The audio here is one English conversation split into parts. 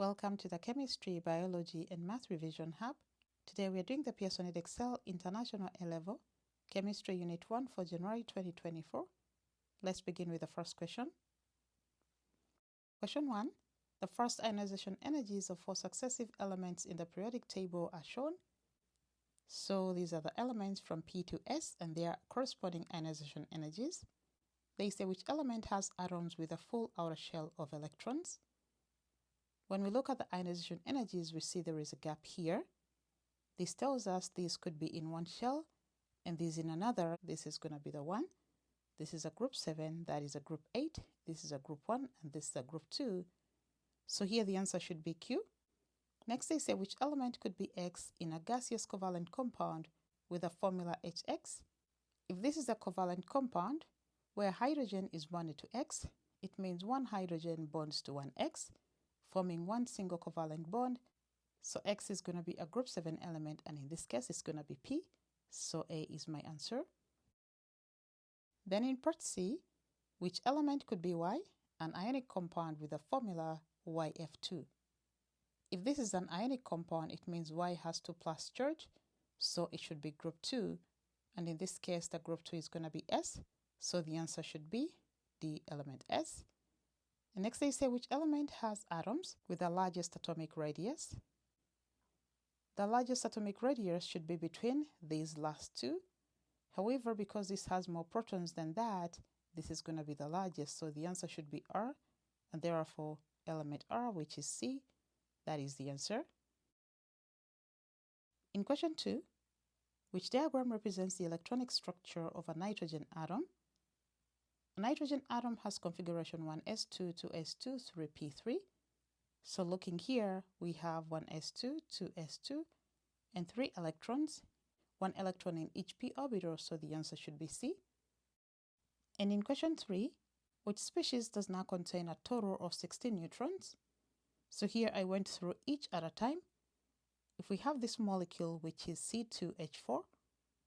Welcome to the Chemistry, Biology and Math Revision Hub. Today we are doing the Pearson Edexcel International A-Level Chemistry Unit 1 for January 2024. Let's begin with the first question. Question 1. The first ionization energies of 4 successive elements in the periodic table are shown. So these are the elements from P to S and their corresponding ionization energies. They say which element has atoms with a full outer shell of electrons. When we look at the ionization energies, we see there is a gap here. This tells us this could be in one shell and this in another. This is going to be the 1. This is a group 7, that is a group 8. This is a group 1 and this is a group 2. So here the answer should be Q. Next they say which element could be X in a gaseous covalent compound with a formula HX. If this is a covalent compound where hydrogen is bonded to X, it means one hydrogen bonds to one X, forming one single covalent bond. So X is going to be a group 7 element, and in this case it's going to be P. So A is my answer. Then in part C, which element could be Y? An ionic compound with a formula YF2. If this is an ionic compound, it means Y has 2+ charge, so it should be group 2. And in this case, the group 2 is going to be S. So the answer should be the element S. And next they say which element has atoms with the largest atomic radius. The largest atomic radius should be between these last two. However, because this has more protons than that, this is going to be the largest. So the answer should be R. And therefore, element R, which is C, that is the answer. In question 2, which diagram represents the electronic structure of a nitrogen atom? A nitrogen atom has configuration 1s2, 2s2, 3p3. So looking here, we have 1s2, 2s2, and 3 electrons, 1 electron in each p orbital, so the answer should be C. And in question 3, which species does not contain a total of 16 neutrons? So here I went through each at a time. If we have this molecule, which is C2H4,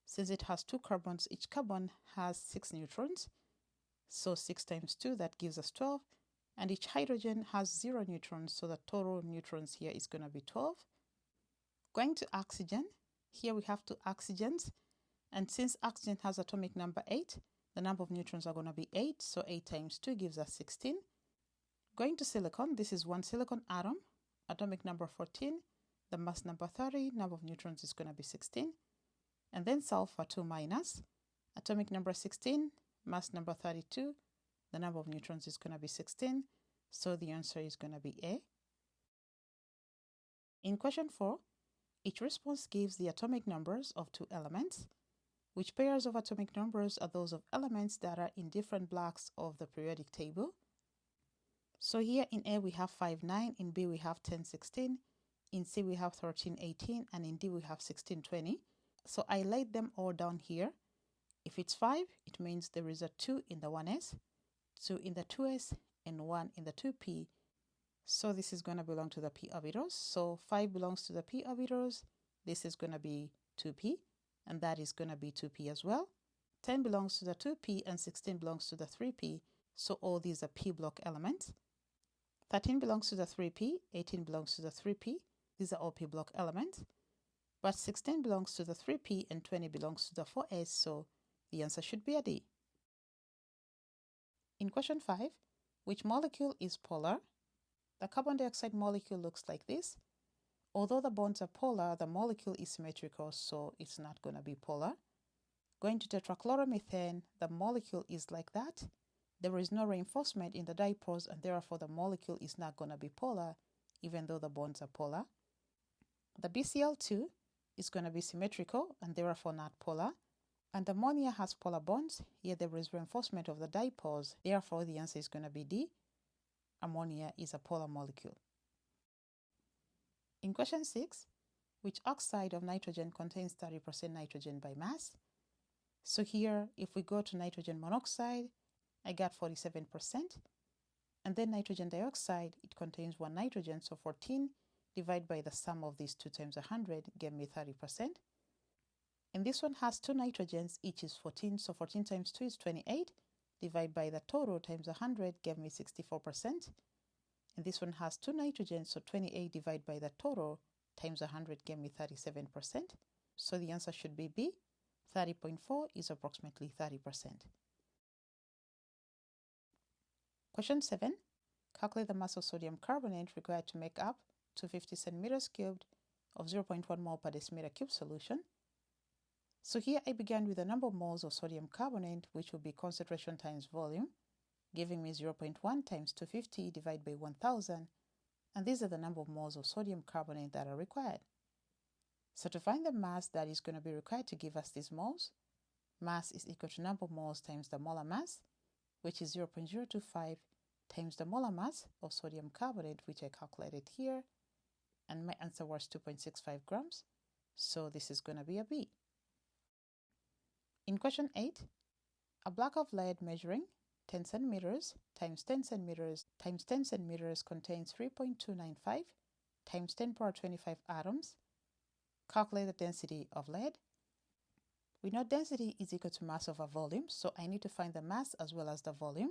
since it has 2 carbons, each carbon has 6 neutrons. So 6 times 2, that gives us 12. And each hydrogen has 0 neutrons, so the total neutrons here is going to be 12. Going to oxygen, here we have 2 oxygens. And since oxygen has atomic number 8, the number of neutrons are going to be 8. So 8 times 2 gives us 16. Going to silicon, this is one silicon atom, atomic number 14, the mass number 30, number of neutrons is going to be 16. And then sulfur 2 minus, atomic number 16, mass number 32, the number of neutrons is going to be 16. So the answer is going to be A. In question 4, each response gives the atomic numbers of 2 elements. Which pairs of atomic numbers are those of elements that are in different blocks of the periodic table? So here in A we have 5, 9, in B we have 10, 16, in C we have 13, 18, and in D we have 16, 20. So I laid them all down here. If it's 5, it means there is a 2 in the 1s, 2 in the 2s, and 1 in the 2p. So this is going to belong to the p orbitals. So 5 belongs to the p orbitals. This is going to be 2p, and that is going to be 2p as well. 10 belongs to the 2p, and 16 belongs to the 3p. So all these are p block elements. 13 belongs to the 3p, 18 belongs to the 3p. These are all p block elements. But 16 belongs to the 3p, and 20 belongs to the 4s. So the answer should be a D. In question 5, which molecule is polar? The carbon dioxide molecule looks like this. Although the bonds are polar, the molecule is symmetrical, so it's not going to be polar. Going to tetrachloromethane, the molecule is like that. There is no reinforcement in the dipoles, and therefore the molecule is not going to be polar, even though the bonds are polar. The BCl2 is going to be symmetrical, and therefore not polar. And ammonia has polar bonds. Here there is reinforcement of the dipoles. Therefore, the answer is going to be D. Ammonia is a polar molecule. In question 6, which oxide of nitrogen contains 30% nitrogen by mass? So here, if we go to nitrogen monoxide, I got 47%. And then nitrogen dioxide, it contains 1 nitrogen, so 14 divided by the sum of these 2 times 100 gave me 30%. And this one has 2 nitrogens, each is 14, so 14 times 2 is 28, divided by the total times 100 gave me 64%. And this one has 2 nitrogens, so 28 divided by the total times 100 gave me 37%. So the answer should be B. 30.4 is approximately 30%. Question 7. Calculate the mass of sodium carbonate required to make up 250 centimeters cubed of 0.1 mole per decimeter cube solution. So here I began with the number of moles of sodium carbonate, which will be concentration times volume, giving me 0.1 times 250 divided by 1000, and these are the number of moles of sodium carbonate that are required. So to find the mass that is going to be required to give us these moles, mass is equal to number of moles times the molar mass, which is 0.025 times the molar mass of sodium carbonate, which I calculated here, and my answer was 2.65 grams, so this is going to be a B. In question 8, a block of lead measuring 10 centimeters times 10 centimeters times 10 centimeters contains 3.295 times 10 power 25 atoms. Calculate the density of lead. We know density is equal to mass over volume, so I need to find the mass as well as the volume.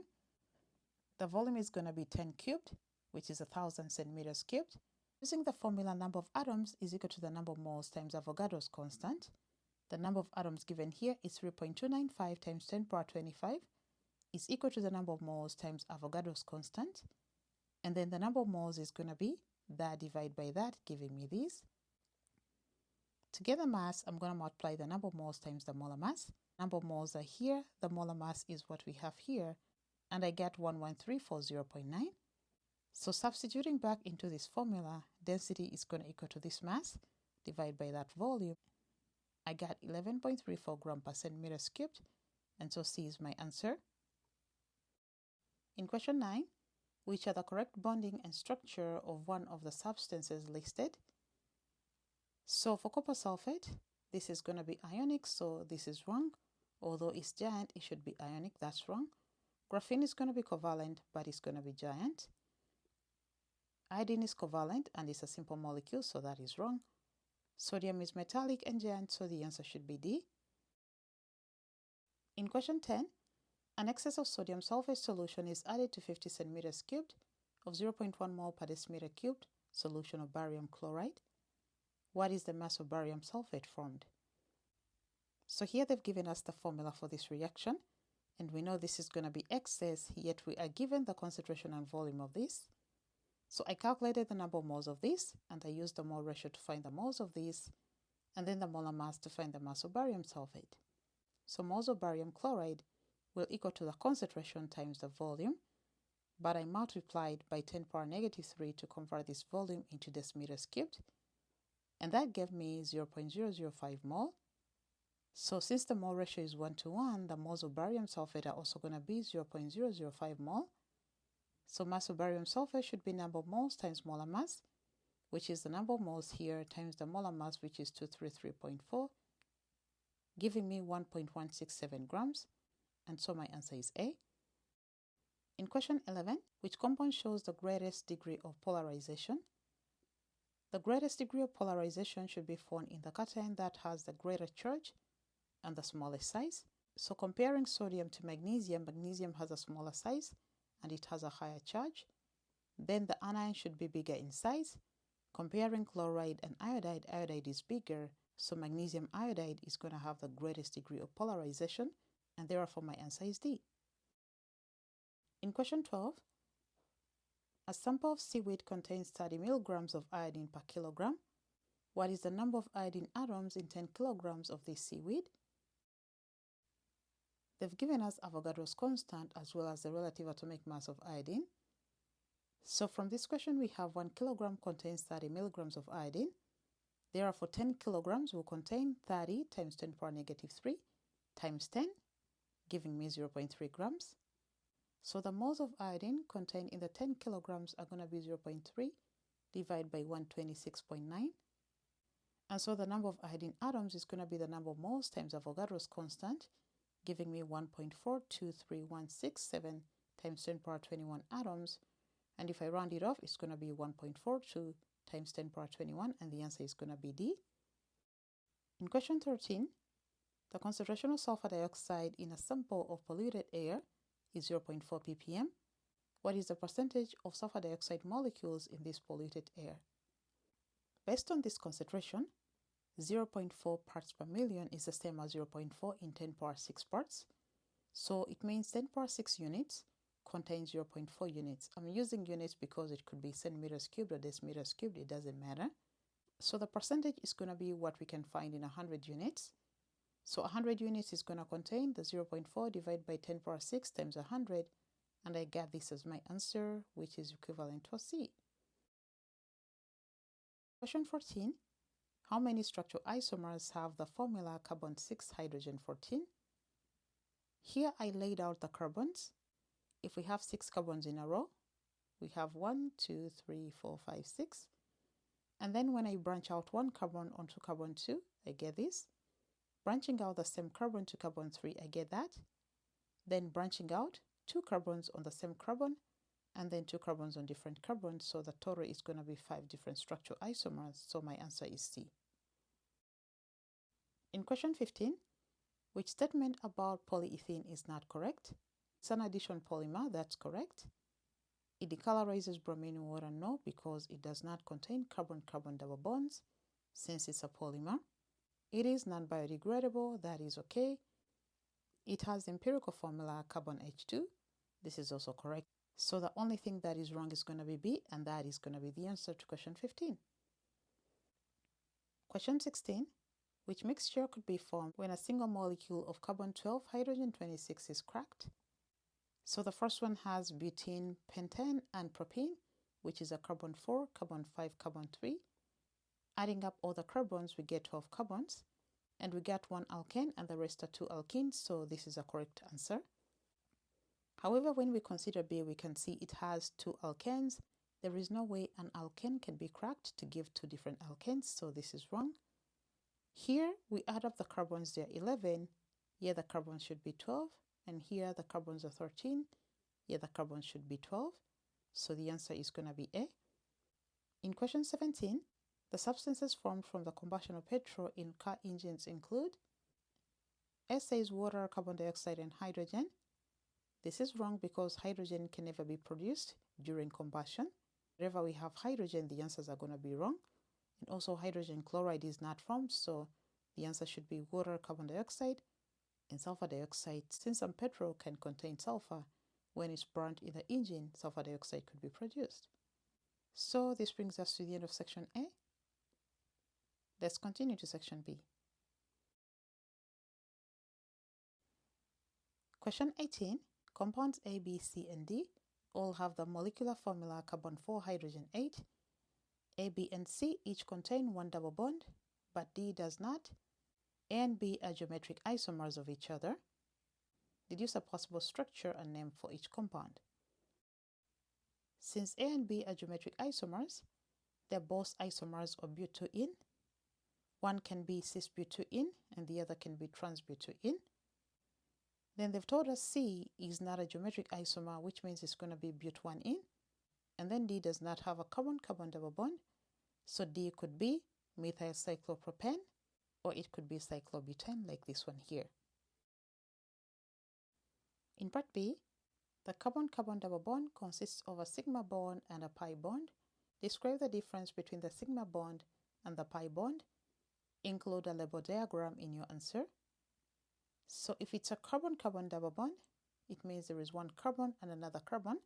The volume is going to be 10 cubed, which is 1000 centimeters cubed. Using the formula, number of atoms is equal to the number of moles times Avogadro's constant. The number of atoms given here is 3.295 times 10 power 25 is equal to the number of moles times Avogadro's constant. And then the number of moles is going to be that divided by that, giving me this. To get the mass, I'm going to multiply the number of moles times the molar mass. Number of moles are here. The molar mass is what we have here. And I get 11340.9. So substituting back into this formula, density is going to equal to this mass divided by that volume. I got 11.34 grams per centimeters cubed, and so C is my answer. In question 9, which are the correct bonding and structure of one of the substances listed? So for copper sulfate, this is going to be ionic, so this is wrong. Although it's giant, it should be ionic, that's wrong. Graphene is going to be covalent, but it's going to be giant. Iodine is covalent, and it's a simple molecule, so that is wrong. Sodium is metallic and giant, so the answer should be D. In question 10, an excess of sodium sulfate solution is added to 50 centimeters cubed of 0.1 mole per decimeter cubed solution of barium chloride. What is the mass of barium sulfate formed? So here they've given us the formula for this reaction, and we know this is going to be excess, yet we are given the concentration and volume of this. So I calculated the number of moles of this, and I used the mole ratio to find the moles of this, and then the molar mass to find the mass of barium sulfate. So moles of barium chloride will equal to the concentration times the volume, but I multiplied by 10 power negative 3 to convert this volume into decimeters cubed, and that gave me 0.005 mole. So since the mole ratio is 1:1, the moles of barium sulfate are also going to be 0.005 mole. So mass of barium sulfate should be number of moles times molar mass, which is the number of moles here times the molar mass, which is 233.4, giving me 1.167 grams. And so my answer is A. In question 11, which compound shows the greatest degree of polarization? The greatest degree of polarization should be found in the cation that has the greater charge and the smallest size. So comparing sodium to magnesium, magnesium has a smaller size and it has a higher charge. Then the anion should be bigger in size. Comparing chloride and iodide, iodide is bigger, so magnesium iodide is going to have the greatest degree of polarization, and therefore my answer is D. In question 12, a sample of seaweed contains 30 milligrams of iodine per kilogram. What is the number of iodine atoms in 10 kilograms of this seaweed? They've given us Avogadro's constant as well as the relative atomic mass of iodine. So from this question, we have 1 kilogram contains 30 milligrams of iodine. Therefore, 10 kilograms will contain 30 times 10 power negative 3 times 10, giving me 0.3 grams. So the moles of iodine contained in the 10 kilograms are going to be 0.3 divided by 126.9. And so the number of iodine atoms is going to be the number of moles times Avogadro's constant, giving me 1.423167 times 10 power 21 atoms. And if I round it off, it's going to be 1.42 times 10 power 21, and the answer is going to be D. In question 13, the concentration of sulfur dioxide in a sample of polluted air is 0.4 ppm. What is the percentage of sulfur dioxide molecules in this polluted air? Based on this concentration, 0.4 parts per million is the same as 0.4 in 10 power 6 parts. So it means 10 power 6 units contains 0.4 units. I'm using units because it could be centimeters cubed or decimeters cubed, it doesn't matter. So the percentage is going to be what we can find in 100 units. So 100 units is going to contain the 0.4 divided by 10 power 6 times 100, and I get this as my answer, which is equivalent to C. Question 14. How many structural isomers have the formula carbon 6 hydrogen 14? Here I laid out the carbons. If we have 6 carbons in a row, we have 1, 2, 3, 4, 5, 6. And then when I branch out one carbon onto carbon 2, I get this. Branching out the same carbon to carbon 3, I get that. Then branching out 2 carbons on the same carbon, and then 2 carbons on different carbons. So the total is going to be 5 different structural isomers. So my answer is C. In question 15, which statement about polyethylene is not correct? It's an addition polymer, that's correct. It decolorizes bromine in water, no, because it does not contain carbon-carbon double bonds since it's a polymer. It is non-biodegradable, that is okay. It has the empirical formula carbon H2, this is also correct. So the only thing that is wrong is going to be B, and that is going to be the answer to question 15. Question 16. Which mixture could be formed when a single molecule of carbon-12 hydrogen-26 is cracked? So the first one has butene, pentane, and propene, which is a carbon-4, carbon-5, carbon-3. Adding up all the carbons, we get 12 carbons, and we get 1 alkane, and the rest are 2 alkenes, so this is a correct answer. However, when we consider B, we can see it has 2 alkanes. There is no way an alkane can be cracked to give 2 different alkanes, so this is wrong. Here, we add up the carbons, they're 11. Here, the carbons should be 12. And here, the carbons are 13. Here, the carbons should be 12. So the answer is going to be A. In question 17, the substances formed from the combustion of petrol in car engines include. S says water, carbon dioxide, and hydrogen. This is wrong because hydrogen can never be produced during combustion. Wherever we have hydrogen, the answers are going to be wrong. And also hydrogen chloride is not formed, so the answer should be water, carbon dioxide, and sulfur dioxide. Since some petrol can contain sulfur, when it's burned in the engine, sulfur dioxide could be produced. So this brings us to the end of section A. Let's continue to section B. Question 18. Compounds A, B, C, and D all have the molecular formula carbon-4 hydrogen 8. A, B, and C each contain 1 double bond, but D does not. A and B are geometric isomers of each other. Deduce a possible structure and name for each compound. Since A and B are geometric isomers, they're both isomers of butyene. One can be cis-butyene and the other can be trans-butyene. Then they've told us C is not a geometric isomer, which means it's going to be but1ene. And then D does not have a carbon-carbon double bond, so D could be methyl cyclopropane, or it could be cyclobutane like this one here. In part B, the carbon-carbon double bond consists of a sigma bond and a pi bond. Describe the difference between the sigma bond and the pi bond. Include a label diagram in your answer. So if it's a carbon-carbon double bond, it means there is one carbon and another carbon.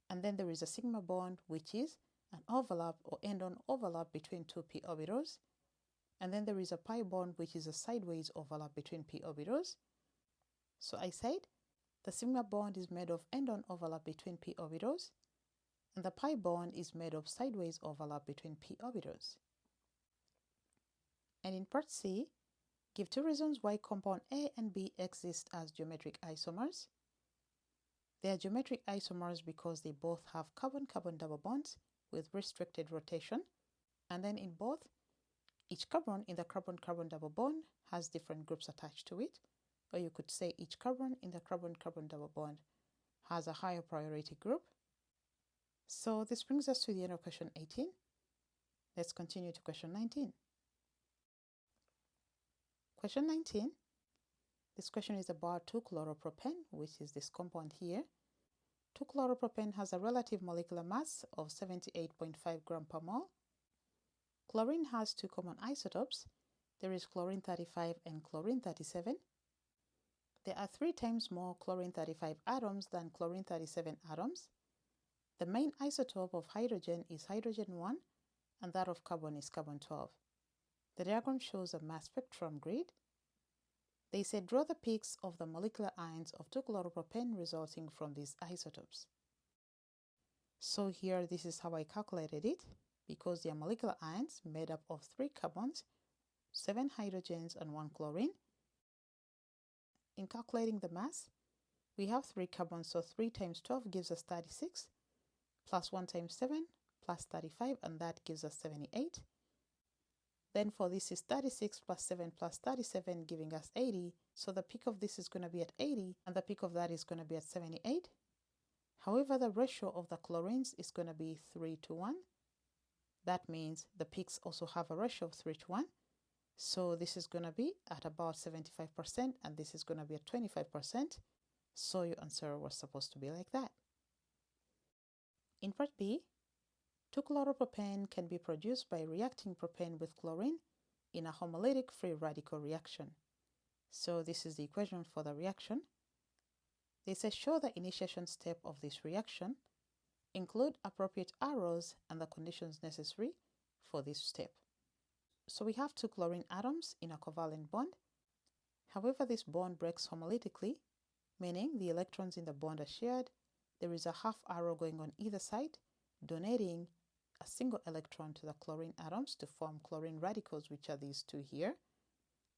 And then there is a sigma bond, which is an overlap or end-on overlap between 2 p orbitals. And then there is a pi bond, which is a sideways overlap between p orbitals. So I said the sigma bond is made of end-on overlap between p orbitals, and the pi bond is made of sideways overlap between p orbitals. And in part C, give 2 reasons why compound A and B exist as geometric isomers. They are geometric isomers because they both have carbon-carbon double bonds with restricted rotation, and then in both, each carbon in the carbon-carbon double bond has different groups attached to it, or you could say each carbon in the carbon-carbon double bond has a higher priority group. So this brings us to the end of question 18. Let's continue to question 19. Question 19. This question is about 2-chloropropane, which is this compound here. 2-chloropropane has a relative molecular mass of 78.5 gram per mole. Chlorine has two common isotopes. There is chlorine 35 and chlorine 37. There are 3 times more chlorine 35 atoms than chlorine 37 atoms. The main isotope of hydrogen is hydrogen 1 and that of carbon is carbon 12. The diagram shows a mass spectrum grid. They say draw the peaks of the molecular ions of 2-chloropropane resulting from these isotopes. So here this is how I calculated it, because they are molecular ions made up of 3 carbons, 7 hydrogens and 1 chlorine. In calculating the mass, we have 3 carbons, so 3 times 12 gives us 36, plus 1 times 7 plus 35, and that gives us 78. Then for this is 36 plus 7 plus 37 giving us 80. So the peak of this is going to be at 80 and the peak of that is going to be at 78. However, the ratio of the chlorines is going to be 3 to 1. That means the peaks also have a ratio of 3 to 1. So this is going to be at about 75% and this is going to be at 25%. So your answer was supposed to be like that. In part B, 2-chloropropane can be produced by reacting propane with chlorine in a homolytic free radical reaction. So this is the equation for the reaction. They say show the initiation step of this reaction, include appropriate arrows and the conditions necessary for this step. So we have 2 chlorine atoms in a covalent bond. However, this bond breaks homolytically, meaning the electrons in the bond are shared. There is a half arrow going on either side, donating a single electron to the chlorine atoms to form chlorine radicals, which are these 2 here.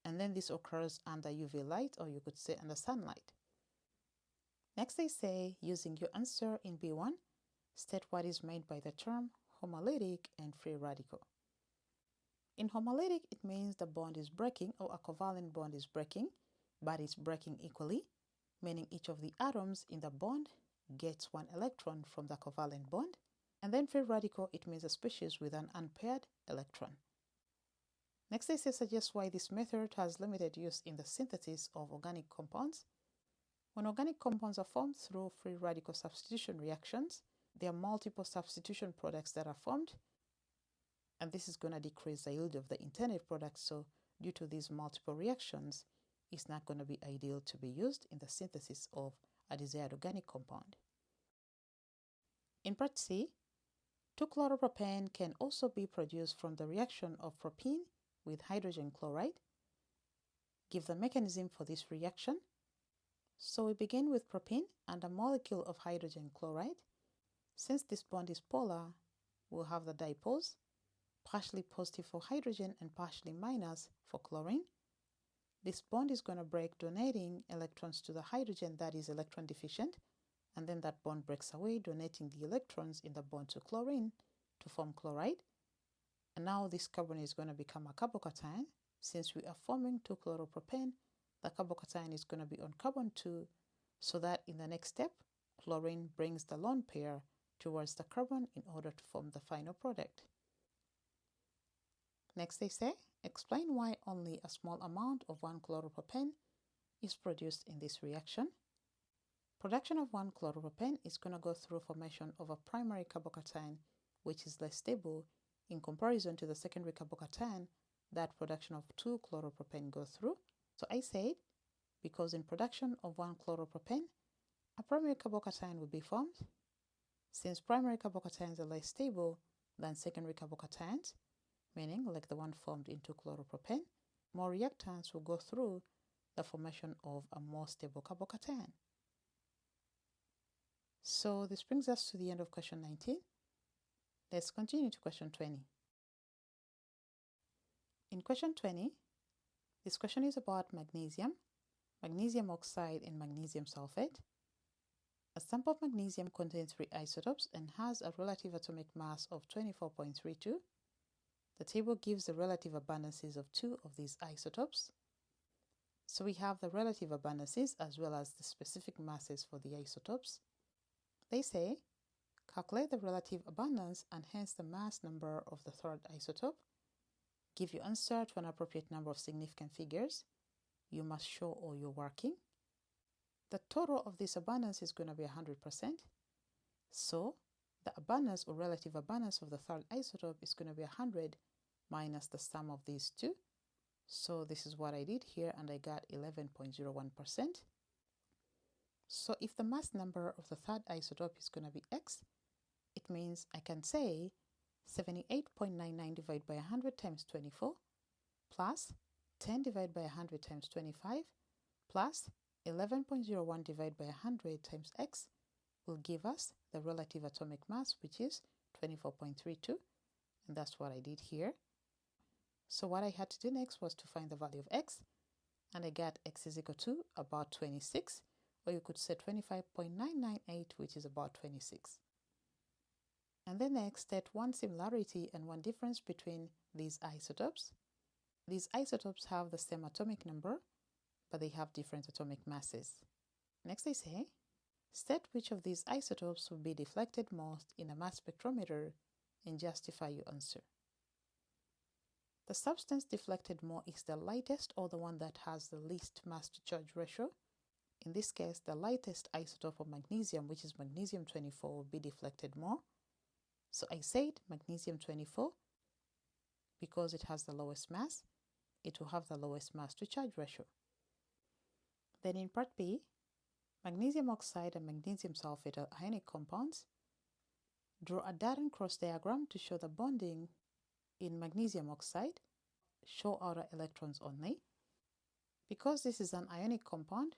And then this occurs under UV light, or you could say under sunlight. Next they say, using your answer in B1, state what is meant by the term homolytic and free radical. In homolytic, it means the bond is breaking, or a covalent bond is breaking, but it's breaking equally, meaning each of the atoms in the bond gets 1 electron from the covalent bond. And then free radical, it means a species with an unpaired electron. Next, they say suggest why this method has limited use in the synthesis of organic compounds. When organic compounds are formed through free radical substitution reactions, there are multiple substitution products that are formed, and this is going to decrease the yield of the intended product. So due to these multiple reactions, it's not going to be ideal to be used in the synthesis of a desired organic compound. In part C, 2-chloropropane can also be produced from the reaction of propene with hydrogen chloride. Give the mechanism for this reaction. So we begin with propene and a molecule of hydrogen chloride. Since this bond is polar, we'll have the dipoles, partially positive for hydrogen and partially minus for chlorine. This bond is going to break, donating electrons to the hydrogen that is electron deficient, and then that bond breaks away, donating the electrons in the bond to chlorine to form chloride. And now this carbon is going to become a carbocation. Since we are forming 2-chloropropane, the carbocation is going to be on carbon 2, so that in the next step, chlorine brings the lone pair towards the carbon in order to form the final product. Next they say, explain why only a small amount of 1-chloropropane is produced in this reaction. Production of 1-chloropropane is going to go through formation of a primary carbocation, which is less stable in comparison to the secondary carbocation that production of 2-chloropropane goes through. So I said, because in production of 1-chloropropane, a primary carbocation will be formed. Since primary carbocations are less stable than secondary carbocations, meaning like the one formed in 2-chloropropane, more reactants will go through the formation of a more stable carbocation. So this brings us to the end of question 19. Let's continue to question 20. In question 20, this question is about magnesium, magnesium oxide and magnesium sulfate. A sample of magnesium contains 3 isotopes and has a relative atomic mass of 24.32. The table gives the relative abundances of 2 of these isotopes. So we have the relative abundances as well as the specific masses for the isotopes. They say, calculate the relative abundance and hence the mass number of the 3rd isotope. Give your answer to an appropriate number of significant figures. You must show all your working. The total of this abundance is going to be 100%. So the abundance or relative abundance of the third isotope is going to be 100 minus the sum of these two. So this is what I did here, and I got 11.01%. So if the mass number of the third isotope is going to be X, it means I can say 78.99 divided by 100 times 24 plus 10 divided by 100 times 25 plus 11.01 divided by 100 times X will give us the relative atomic mass, which is 24.32, and that's what I did here. So what I had to do next was to find the value of X, and I got X is equal to about 26, or you could say 25.998, which is about 26. And then next, state one similarity and one difference between these isotopes. These isotopes have the same atomic number, but they have different atomic masses. Next I say, state which of these isotopes will be deflected most in a mass spectrometer and justify your answer. The substance deflected more is the lightest, or the one that has the least mass to charge ratio. In this case, the lightest isotope of magnesium, which is magnesium 24, will be deflected more. So I said magnesium 24 because it has the lowest mass, it will have the lowest mass to charge ratio. Then in part B, magnesium oxide and magnesium sulfate are ionic compounds. Draw a dot and cross diagram to show the bonding in magnesium oxide. Show outer electrons only. Because this is an ionic compound,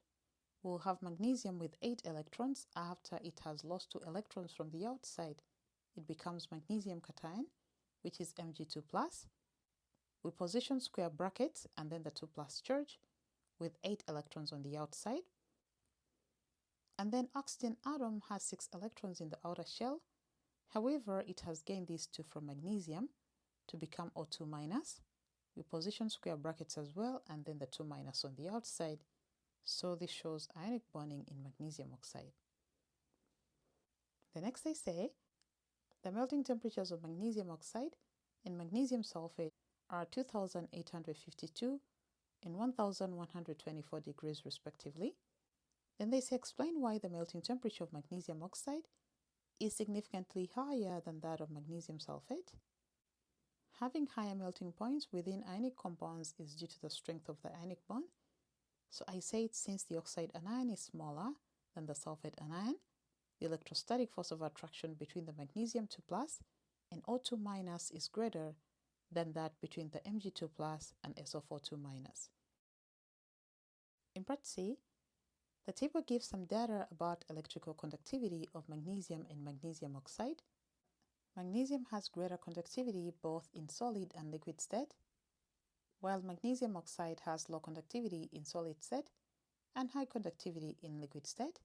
we'll have magnesium with 8 electrons. After it has lost 2 electrons from the outside, it becomes magnesium cation, which is Mg2+. We position square brackets and then the 2+ charge with 8 electrons on the outside. And then oxygen atom has 6 electrons in the outer shell. However, it has gained these 2 from magnesium to become O2-. We position square brackets as well and then the 2- on the outside. So this shows ionic bonding in magnesium oxide. The next I say, the melting temperatures of magnesium oxide and magnesium sulfate are 2852 and 1124 degrees respectively. Then they say explain why the melting temperature of magnesium oxide is significantly higher than that of magnesium sulfate. Having higher melting points within ionic compounds is due to the strength of the ionic bond. So I said since the oxide anion is smaller than the sulfate anion, the electrostatic force of attraction between the magnesium 2+ and O2- is greater than that between the Mg2+ and SO4 2-. In part C, the table gives some data about electrical conductivity of magnesium and magnesium oxide. Magnesium has greater conductivity both in solid and liquid state, while magnesium oxide has low conductivity in solid state and high conductivity in liquid state.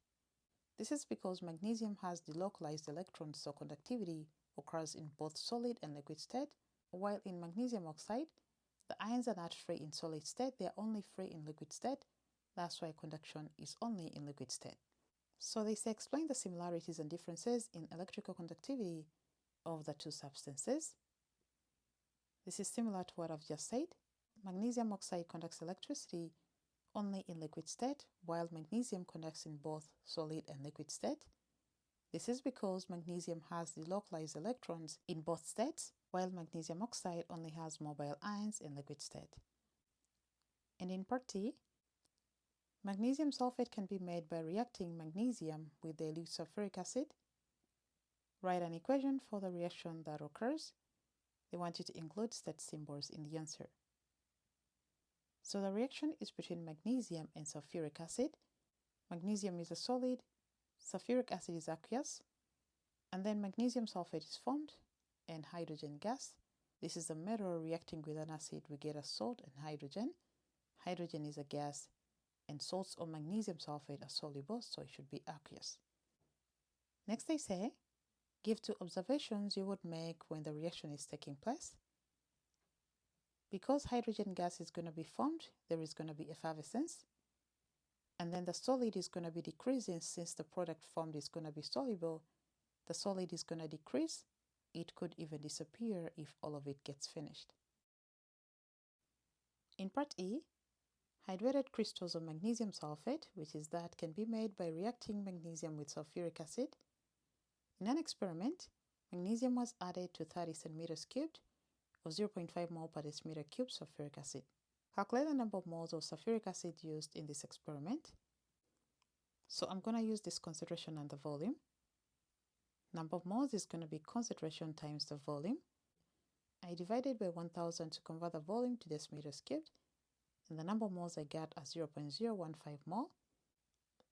This is because magnesium has delocalized electrons, so conductivity occurs in both solid and liquid state, while in magnesium oxide, the ions are not free in solid state, they are only free in liquid state. That's why conduction is only in liquid state. So they say explain the similarities and differences in electrical conductivity of the two substances. This is similar to what I've just said. Magnesium oxide conducts electricity only in liquid state, while magnesium conducts in both solid and liquid state. This is because magnesium has delocalized electrons in both states, while magnesium oxide only has mobile ions in liquid state. And in part D, magnesium sulfate can be made by reacting magnesium with dilute sulfuric acid. Write an equation for the reaction that occurs. They want you to include state symbols in the answer. So the reaction is between magnesium and sulfuric acid. Magnesium is a solid, sulfuric acid is aqueous, and then magnesium sulfate is formed and hydrogen gas. This is the metal reacting with an acid, we get a salt and hydrogen. Hydrogen is a gas, and salts or magnesium sulfate are soluble, so it should be aqueous. Next they say, give 2 observations you would make when the reaction is taking place. Because hydrogen gas is going to be formed, there is going to be effervescence. And then the solid is going to be decreasing since the product formed is going to be soluble. The solid is going to decrease. It could even disappear if all of it gets finished. In part E, hydrated crystals of magnesium sulfate, which is that can be made by reacting magnesium with sulfuric acid. In an experiment, magnesium was added to 30 centimeters cubed of 0.5 mole per decimeter cubed sulfuric acid. Calculate the number of moles of sulfuric acid used in this experiment. So I'm going to use this concentration and the volume. Number of moles is going to be concentration times the volume. I divided by 1000 to convert the volume to decimeters cubed, and the number of moles I got as 0.015 mole.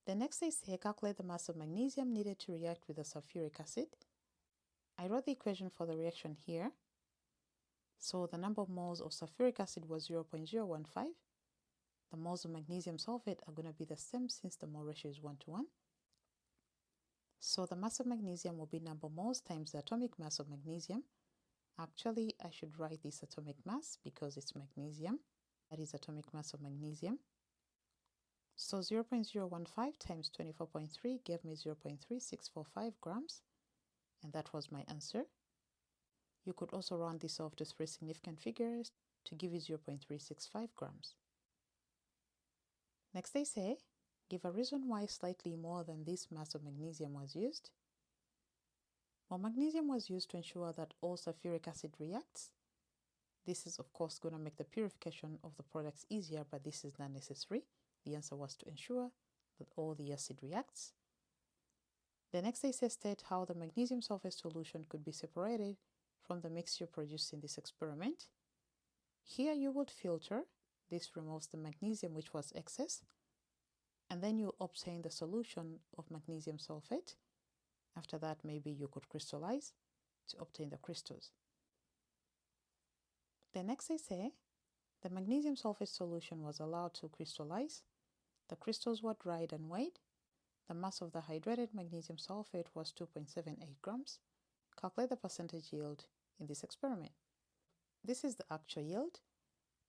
The next I say calculate the mass of magnesium needed to react with the sulfuric acid. I wrote the equation for the reaction here. So the number of moles of sulfuric acid was 0.015. The moles of magnesium sulfate are going to be the same since the mole ratio is 1:1. So the mass of magnesium will be number of moles times the atomic mass of magnesium. Actually, I should write this atomic mass because it's magnesium. That is atomic mass of magnesium. So 0.015 times 24.3 gave me 0.3645 grams, and that was my answer. You could also round this off to 3 significant figures to give you 0.365 grams. Next they say, give a reason why slightly more than this mass of magnesium was used. Well, magnesium was used to ensure that all sulfuric acid reacts. This is of course going to make the purification of the products easier, but this is not necessary. The answer was to ensure that all the acid reacts. The next they say state how the magnesium sulfate solution could be separated from the mixture produced in this experiment. Here you would filter. This removes the magnesium which was excess, and then you obtain the solution of magnesium sulfate. After that, maybe you could crystallize to obtain the crystals. The next they say the magnesium sulfate solution was allowed to crystallize. The crystals were dried and weighed. The mass of the hydrated magnesium sulfate was 2.78 grams. Calculate the percentage yield in this experiment. This is the actual yield.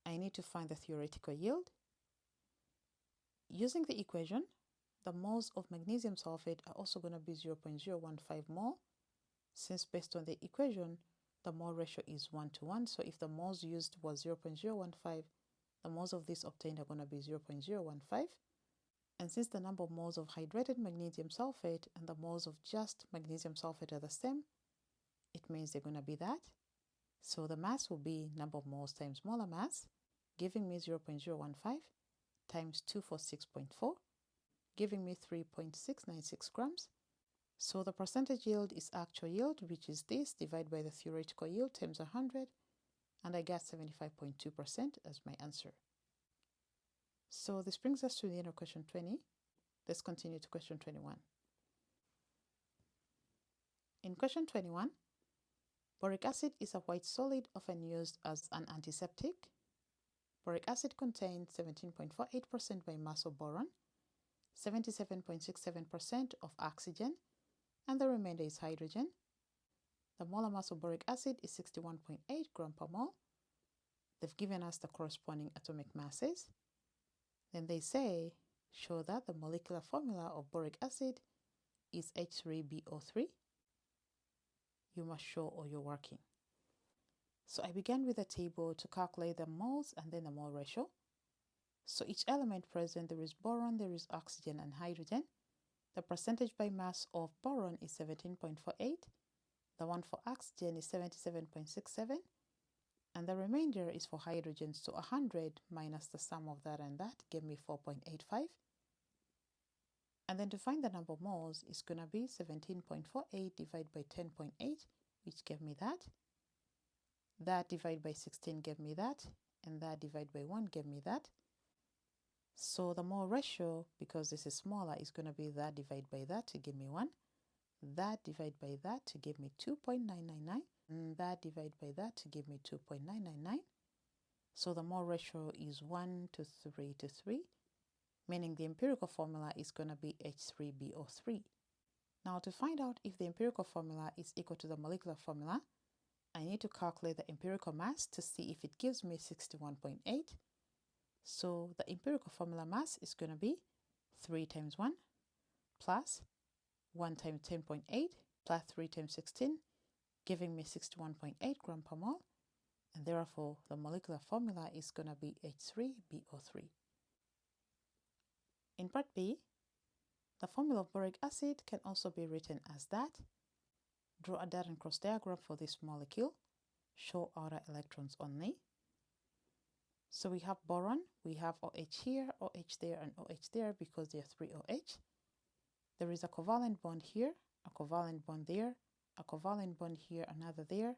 I need to find the theoretical yield. Using the equation, the moles of magnesium sulfate are also going to be 0.015 mole. Since based on the equation, the mole ratio is 1:1. So if the moles used was 0.015, the moles of this obtained are going to be 0.015. And since the number of moles of hydrated magnesium sulfate and the moles of just magnesium sulfate are the same, it means they're going to be that. So the mass will be number of moles times molar mass, giving me 0.015 times 246.4, giving me 3.696 grams. So the percentage yield is actual yield, which is this, divided by the theoretical yield times 100, and I got 75.2% as my answer. So this brings us to the end of question 20. Let's continue to question 21. In question 21, boric acid is a white solid often used as an antiseptic. Boric acid contains 17.48% by mass of boron, 77.67% of oxygen, and the remainder is hydrogen. The molar mass of boric acid is 61.8 gram per mole. They've given us the corresponding atomic masses. Then they say, show that the molecular formula of boric acid is H3BO3. You must show all your working. So I began with a table to calculate the moles and then the mole ratio. So each element present, there is boron, there is oxygen and hydrogen. The percentage by mass of boron is 17.48. The one for oxygen is 77.67. And the remainder is for hydrogen. So 100 minus the sum of that and that gave me 4.85. And then to find the number of moles is going to be 17.48 divided by 10.8, which gave me that. That divided by 16 gave me that. And that divided by 1 gave me that. So the mole ratio, because this is smaller, is going to be that divided by that to give me 1. That divided by that to give me 2.999. And that divided by that to give me 2.999. So the mole ratio is 1 to 3 to 3, meaning the empirical formula is going to be H3BO3. Now to find out if the empirical formula is equal to the molecular formula, I need to calculate the empirical mass to see if it gives me 61.8. So the empirical formula mass is going to be 3 times 1 plus 1 times 10.8 plus 3 times 16, giving me 61.8 gram per mole. And therefore, the molecular formula is going to be H3BO3. In part B, the formula of boric acid can also be written as that. Draw a dot and cross diagram for this molecule. Show outer electrons only. So we have boron, we have OH here, OH there, and OH there because there are 3 OH. There is a covalent bond here, a covalent bond there, a covalent bond here, another there,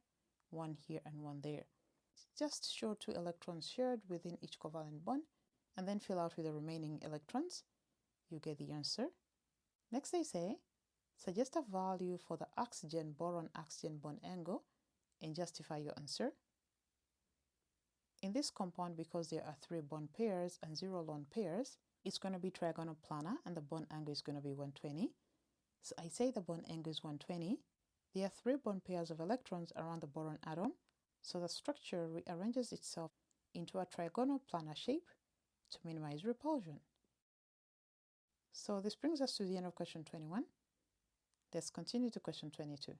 one here and one there. Just show 2 electrons shared within each covalent bond and then fill out with the remaining electrons. You get the answer. Next they say, suggest a value for the oxygen-boron-oxygen bond angle and justify your answer. In this compound, because there are 3 bond pairs and 0 lone pairs, it's going to be trigonal planar and the bond angle is going to be 120. So I say the bond angle is 120. There are 3 bond pairs of electrons around the boron atom, so the structure rearranges itself into a trigonal planar shape to minimize repulsion. So this brings us to the end of question 21. Let's continue to question 22.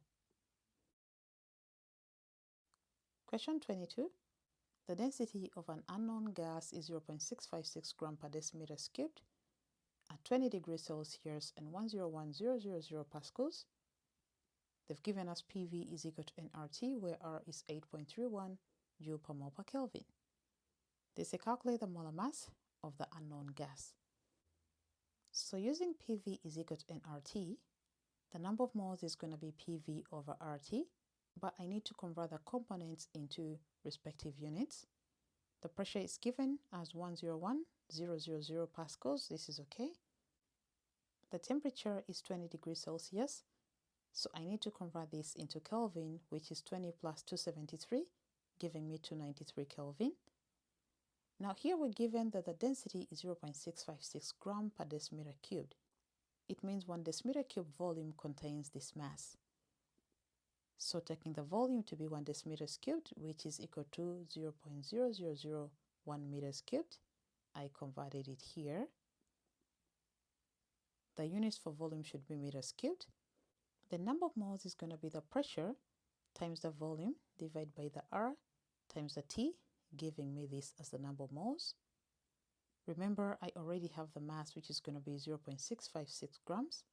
Question 22. The density of an unknown gas is 0.656 gram per decimeters cubed at 20 degrees Celsius and 101,000 pascals. They've given us PV is equal to nRT, where R is 8.31 joule per mole per Kelvin. They say calculate the molar mass of the unknown gas. So using PV is equal to nRT, the number of moles is going to be PV over RT, but I need to convert the components into respective units. The pressure is given as 101,000 pascals. This is okay. The temperature is 20 degrees Celsius. So I need to convert this into Kelvin, which is 20 plus 273, giving me 293 Kelvin. Now here we're given that the density is 0.656 gram per decimeter cubed. It means 1 decimeter cube volume contains this mass. So taking the volume to be 1 decimeters cubed, which is equal to 0.0001 meters cubed, I converted it here. The units for volume should be meters cubed. The number of moles is going to be the pressure times the volume divided by the R times the T, giving me this as the number of moles. Remember, I already have the mass, which is going to be 0.656 grams.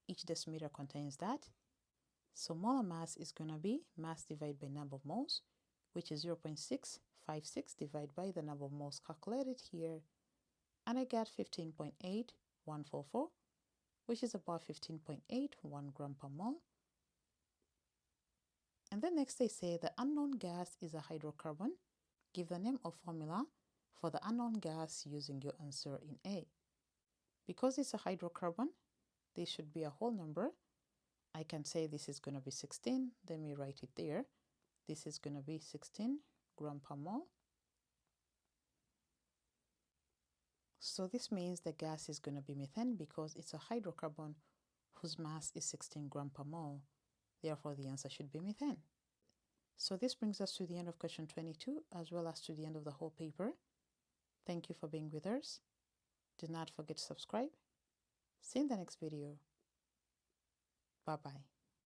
Each decimeter contains that. So molar mass is going to be mass divided by number of moles, which is 0.656 divided by the number of moles calculated here. And I got 15.8144, which is about 15.81 gram per mole. And then next they say the unknown gas is a hydrocarbon. Give the name or formula for the unknown gas using your answer in A. Because it's a hydrocarbon, this should be a whole number. I can say this is going to be 16. Let me write it there. This is going to be 16 gram per mole. So this means the gas is going to be methane because it's a hydrocarbon whose mass is 16 gram per mole. Therefore, the answer should be methane. So this brings us to the end of question 22 as well as to the end of the whole paper. Thank you for being with us. Do not forget to subscribe. See you in the next video. Bye-bye.